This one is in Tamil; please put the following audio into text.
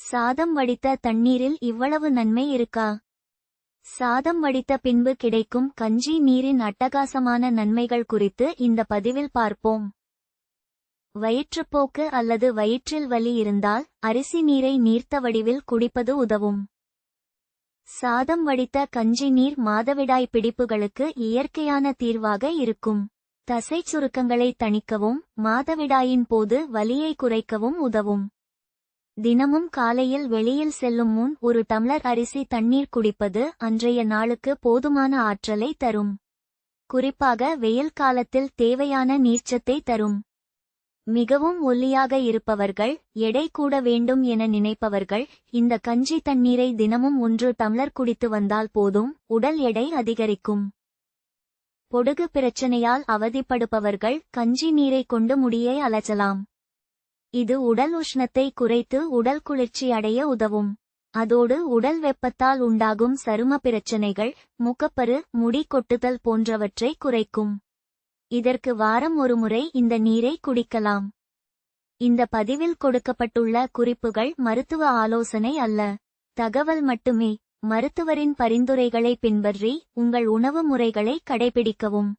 சாதம் வடித்த தண்ணீரில் இவ்வளவு நன்மை இருக்கா? சாதம் வடித்த பின்பு கிடைக்கும் கஞ்சி நீரின் அட்டகாசமான நன்மைகள் குறித்து இந்த பதிவில் பார்ப்போம். வயிற்றுப்போக்கு அல்லது வயிற்றில் வலி இருந்தால் அரிசி நீரை நீர்த்த வடிவில் குடிப்பது உதவும். சாதம் வடித்த கஞ்சி நீர் மாதவிடாய் பிடிப்புகளுக்கு இயற்கையான தீர்வாக இருக்கும். தசை சுருக்கங்களை தணிக்கவும் மாதவிடாயின் போது வலியை குறைக்கவும் உதவும். தினமும் காலையில் வெளியில் செல்லும் முன் ஒரு டம்ளர் அரிசி தண்ணீர் குடிப்பது அன்றைய நாளுக்கு போதுமான ஆற்றலை தரும். குறிப்பாக வெயில் காலத்தில் தேவையான நீர்ச்சத்தை தரும். மிகவும் ஒல்லியாக இருப்பவர்கள், எடை கூட வேண்டும் என நினைப்பவர்கள் இந்த கஞ்சி தண்ணீரை தினமும் 1 டம்ளர் குடித்து வந்தால் போதும், உடல் எடை அதிகரிக்கும். பொடுகு பிரச்சனையால் அவதிப்படுபவர்கள் கஞ்சி நீரை கொண்டு முடியை அலசலாம். இது உடல் உஷ்ணத்தை குறைத்து உடல் குளிர்ச்சி அடைய உதவும். அதோடு உடல் வெப்பத்தால் உண்டாகும் சரும பிரச்சனைகள், முகப்பரு, முடி கொட்டுதல் போன்றவற்றை குறைக்கும். இதற்கு வாரம் ஒருமுறை இந்த நீரை குடிக்கலாம். இந்த பதிவில் கொடுக்கப்பட்டுள்ள குறிப்புகள் மருத்துவ ஆலோசனை அல்ல, தகவல் மட்டுமே. மருத்துவரின் பரிந்துரைகளை பின்பற்றி உங்கள் உணவு முறைகளை கடைபிடிக்கவும்.